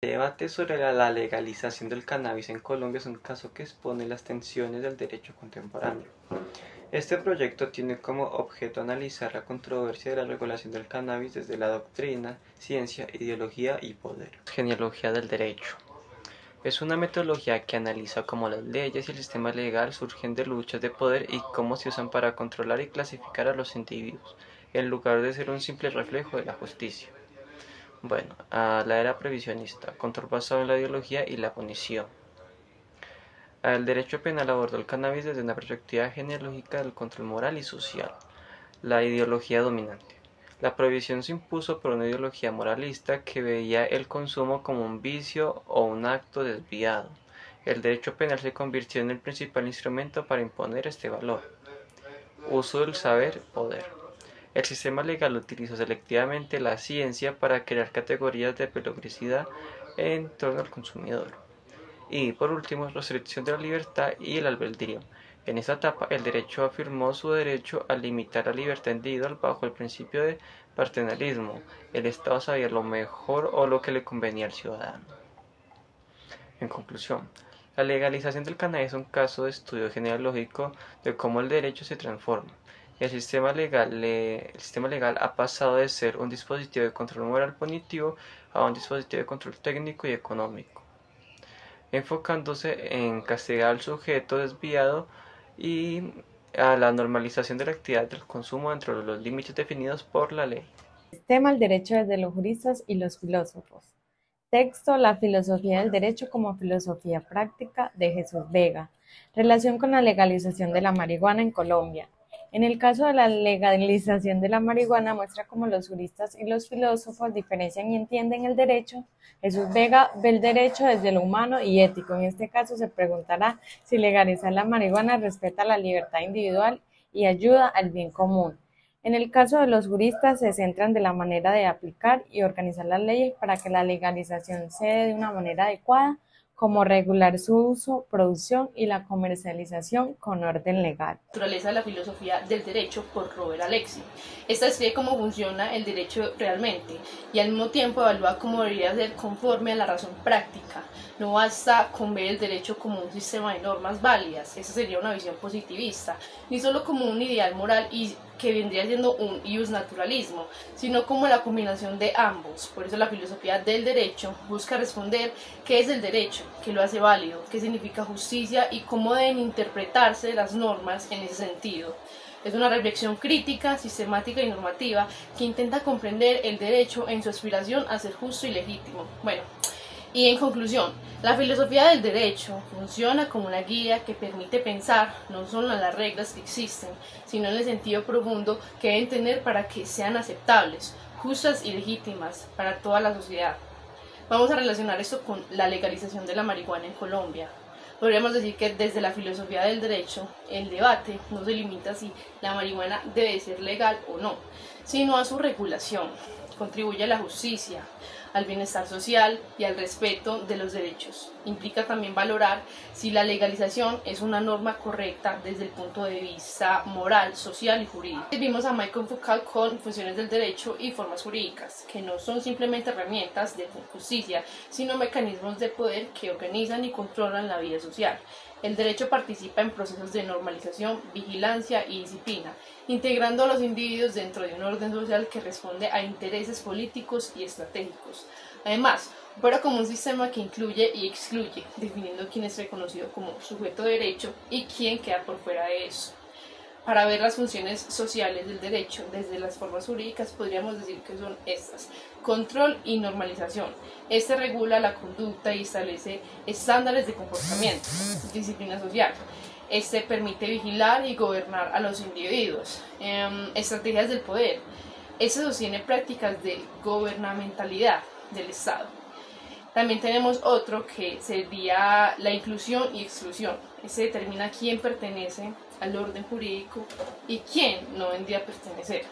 El debate sobre la legalización del cannabis en Colombia es un caso que expone las tensiones del derecho contemporáneo. Este proyecto tiene como objeto analizar la controversia de la regulación del cannabis desde la doctrina, ciencia, ideología y poder. Genealogía del derecho. Es una metodología que analiza cómo las leyes y el sistema legal surgen de luchas de poder y cómo se usan para controlar y clasificar a los individuos, en lugar de ser un simple reflejo de la justicia. Bueno, a la era previsionista, control basado en la ideología y la punición. El derecho penal abordó el cannabis desde una perspectiva genealógica del control moral y social. La ideología dominante. La prohibición se impuso por una ideología moralista que veía el consumo como un vicio o un acto desviado. El derecho penal se convirtió en el principal instrumento para imponer este valor. Uso del saber, poder. El sistema legal utilizó selectivamente la ciencia para crear categorías de peligrosidad en torno al consumidor. Y por último, restricción de la libertad y el albedrío. En esta etapa, el derecho afirmó su derecho a limitar la libertad individual bajo el principio de paternalismo. El Estado sabía lo mejor o lo que le convenía al ciudadano. En conclusión, la legalización del cannabis es un caso de estudio genealógico de cómo el derecho se transforma. El sistema legal ha pasado de ser un dispositivo de control moral punitivo a un dispositivo de control técnico y económico, enfocándose en castigar al sujeto desviado y a la normalización de la actividad del consumo dentro de los límites definidos por la ley. Tema el derecho desde los juristas y los filósofos. Texto: La filosofía del derecho como filosofía práctica, de Jesús Vega. Relación con la legalización de la marihuana en Colombia. En el caso de la legalización de la marihuana muestra cómo los juristas y los filósofos diferencian y entienden el derecho. Jesús Vega ve el derecho desde lo humano y ético. En este caso se preguntará si legalizar la marihuana respeta la libertad individual y ayuda al bien común. En el caso de los juristas, se centran de la manera de aplicar y organizar las leyes para que la legalización se dé de una manera adecuada, como regular su uso, producción y la comercialización con orden legal. Naturaleza de la filosofía del derecho por Robert Alexi. Esta describe cómo funciona el derecho realmente y al mismo tiempo evalúa cómo debería ser conforme a la razón práctica. No basta con ver el derecho como un sistema de normas válidas, esa sería una visión positivista, ni solo como un ideal moral y que vendría siendo un ius naturalismo, sino como la combinación de ambos. Por eso la filosofía del derecho busca responder qué es el derecho, qué lo hace válido, qué significa justicia y cómo deben interpretarse las normas en ese sentido. Es una reflexión crítica, sistemática y normativa que intenta comprender el derecho en su aspiración a ser justo y legítimo. Bueno, y en conclusión, la filosofía del derecho funciona como una guía que permite pensar no solo en las reglas que existen, sino en el sentido profundo que deben tener para que sean aceptables, justas y legítimas para toda la sociedad. Vamos a relacionar esto con la legalización de la marihuana en Colombia. Podríamos decir que desde la filosofía del derecho, el debate no se limita a si la marihuana debe ser legal o no, sino a su regulación. Contribuye a la justicia, al bienestar social y al respeto de los derechos. Implica también valorar si la legalización es una norma correcta desde el punto de vista moral, social y jurídico. Vimos a Michael Foucault con funciones del derecho y formas jurídicas, que no son simplemente herramientas de justicia, sino mecanismos de poder que organizan y controlan la vida social. El derecho participa en procesos de normalización, vigilancia y disciplina, integrando a los individuos dentro de un orden social que responde a intereses políticos y estratégicos. Además, opera como un sistema que incluye y excluye, definiendo quién es reconocido como sujeto de derecho y quién queda por fuera de eso. Para ver las funciones sociales del derecho desde las formas jurídicas podríamos decir que son estas: control y normalización. Este regula la conducta y establece estándares de comportamiento. Disciplina social. Este permite vigilar y gobernar a los individuos. Estrategias del poder. Este sostiene prácticas de gobernamentalidad del Estado. También tenemos otro que sería la inclusión y exclusión. Este determina quién pertenece al orden jurídico y quién no vendría a pertenecer.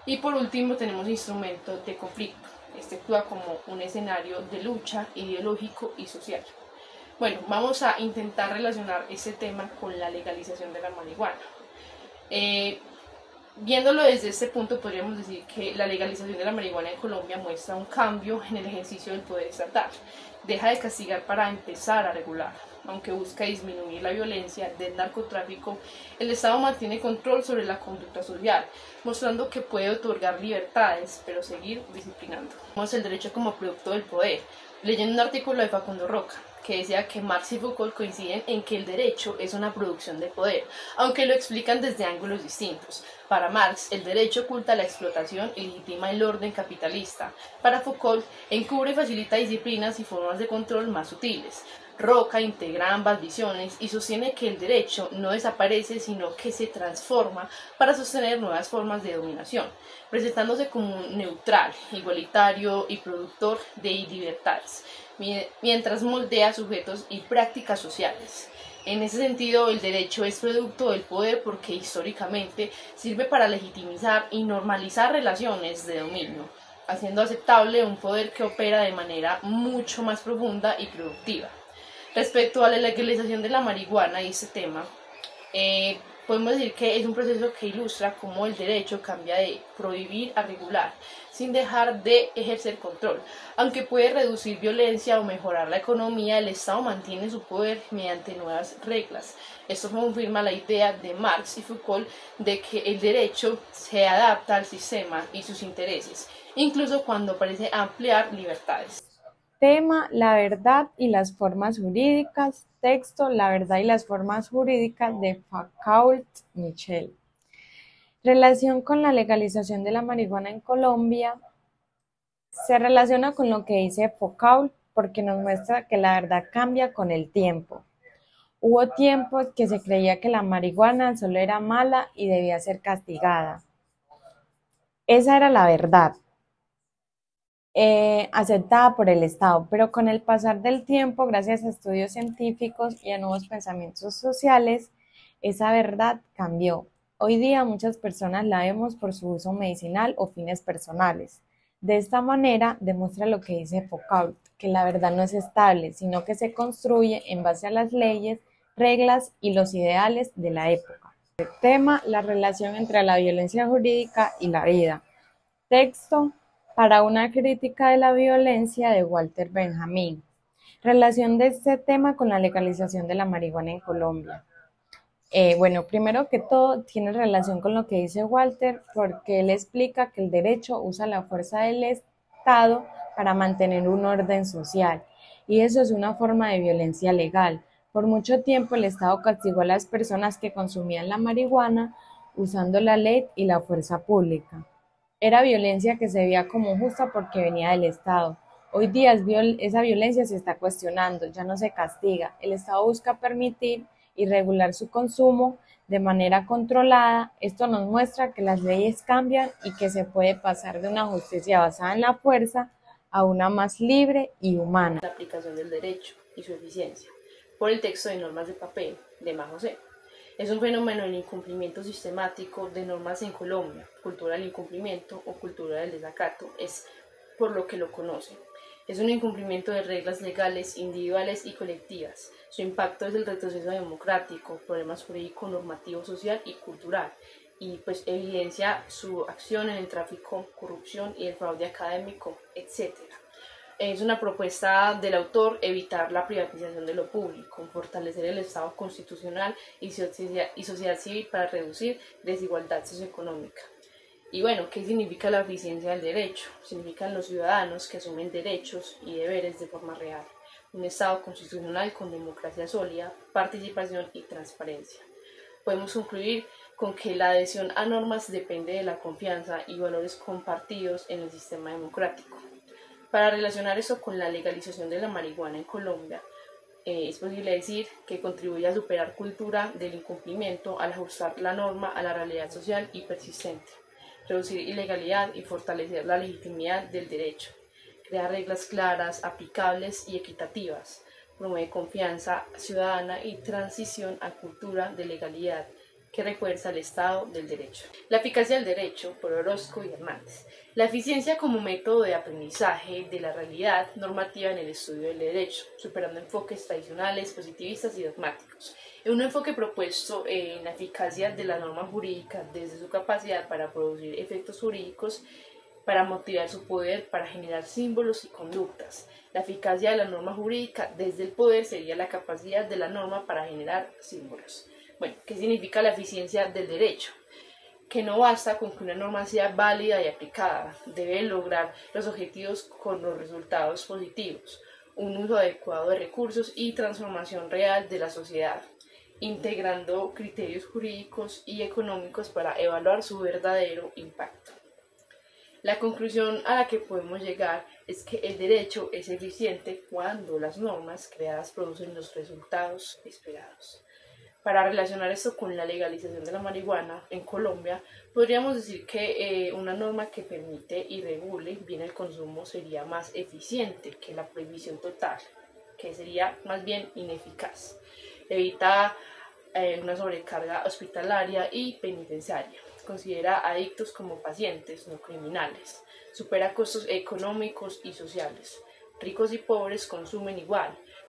Y por último tenemos instrumentos de conflicto. Este actúa como un escenario de lucha ideológico y social. Bueno, vamos a intentar relacionar este tema con la legalización de la marihuana. Viéndolo desde este punto, podríamos decir que la legalización de la marihuana en Colombia muestra un cambio en el ejercicio del poder estatal. Deja de castigar para empezar a regular. Aunque busca disminuir la violencia del narcotráfico, el Estado mantiene control sobre la conducta social, mostrando que puede otorgar libertades, pero seguir disciplinando. Tenemos el derecho como producto del poder, leyendo un artículo de Facundo Roca, que decía que Marx y Foucault coinciden en que el derecho es una producción de poder, aunque lo explican desde ángulos distintos. Para Marx, el derecho oculta la explotación y legitima el orden capitalista. Para Foucault, encubre y facilita disciplinas y formas de control más sutiles. Roca integra ambas visiones y sostiene que el derecho no desaparece, sino que se transforma para sostener nuevas formas de dominación, presentándose como neutral, igualitario y productor de libertades, mientras moldea sujetos y prácticas sociales. En ese sentido, el derecho es producto del poder porque históricamente sirve para legitimizar y normalizar relaciones de dominio, haciendo aceptable un poder que opera de manera mucho más profunda y productiva. Respecto a la legalización de la marihuana y este tema, podemos decir que es un proceso que ilustra cómo el derecho cambia de prohibir a regular, sin dejar de ejercer control. Aunque puede reducir violencia o mejorar la economía, el Estado mantiene su poder mediante nuevas reglas. Esto confirma la idea de Marx y Foucault de que el derecho se adapta al sistema y sus intereses, incluso cuando parece ampliar libertades. Tema: la verdad y las formas jurídicas. Texto: La verdad y las formas jurídicas, de Foucault, Michel. Relación con la legalización de la marihuana en Colombia. Se relaciona con lo que dice Foucault porque nos muestra que la verdad cambia con el tiempo. Hubo tiempos que se creía que la marihuana solo era mala y debía ser castigada. Esa era la verdad, aceptada por el Estado, pero con el pasar del tiempo, gracias a estudios científicos y a nuevos pensamientos sociales, esa verdad cambió. Hoy día muchas personas la vemos por su uso medicinal o fines personales. De esta manera demuestra lo que dice Foucault, que la verdad no es estable, sino que se construye en base a las leyes, reglas y los ideales de la época. Tema: la relación entre la violencia jurídica y la vida. Texto: Para una crítica de la violencia, de Walter Benjamin. Relación de este tema con la legalización de la marihuana en Colombia. Bueno, primero que todo tiene relación con lo que dice Walter, porque él explica que el derecho usa la fuerza del Estado para mantener un orden social, y eso es una forma de violencia legal. Por mucho tiempo el Estado castigó a las personas que consumían la marihuana usando la ley y la fuerza pública. Era violencia que se veía como justa porque venía del Estado. Hoy día esa violencia se está cuestionando, ya no se castiga. El Estado busca permitir y regular su consumo de manera controlada. Esto nos muestra que las leyes cambian y que se puede pasar de una justicia basada en la fuerza a una más libre y humana. La aplicación del derecho y su eficiencia, por el texto de normas de papel de Ma José. Es un fenómeno del incumplimiento sistemático de normas en Colombia. Cultura del incumplimiento o cultura del desacato es por lo que lo conocen. Es un incumplimiento de reglas legales individuales y colectivas. Su impacto es el retroceso democrático, problemas jurídico, normativo, social y cultural, y pues evidencia su acción en el tráfico, corrupción y el fraude académico, etc. Es una propuesta del autor evitar la privatización de lo público, fortalecer el Estado constitucional y sociedad civil para reducir desigualdad socioeconómica. Y bueno, ¿qué significa la eficiencia del derecho? Significan los ciudadanos que asumen derechos y deberes de forma real, un Estado constitucional con democracia sólida, participación y transparencia. Podemos concluir con que la adhesión a normas depende de la confianza y valores compartidos en el sistema democrático. Para relacionar eso con la legalización de la marihuana en Colombia, es posible decir que contribuye a superar cultura del incumplimiento al ajustar la norma a la realidad social y persistente, reducir ilegalidad y fortalecer la legitimidad del derecho, crear reglas claras, aplicables y equitativas, promueve confianza ciudadana y transición a cultura de legalidad que refuerza el Estado del Derecho. La eficacia del derecho, por Orozco y Hernández. La eficiencia como método de aprendizaje de la realidad normativa en el estudio del derecho, superando enfoques tradicionales, positivistas y dogmáticos. Un enfoque propuesto en la eficacia de la norma jurídica desde su capacidad para producir efectos jurídicos, para motivar su poder, para generar símbolos y conductas. La eficacia de la norma jurídica desde el poder sería la capacidad de la norma para generar símbolos. Bueno, ¿qué significa la eficiencia del derecho? Que no basta con que una norma sea válida y aplicada, debe lograr los objetivos con los resultados positivos, un uso adecuado de recursos y transformación real de la sociedad, integrando criterios jurídicos y económicos para evaluar su verdadero impacto. La conclusión a la que podemos llegar es que el derecho es eficiente cuando las normas creadas producen los resultados esperados. Para relacionar esto con la legalización de la marihuana en Colombia, podríamos decir que una norma que permite y regule bien el consumo sería más eficiente que la prohibición total, que sería más bien ineficaz. Evita una sobrecarga hospitalaria y penitenciaria. Considera adictos como pacientes, no criminales. Supera costos económicos y sociales. Ricos y pobres consumen igual.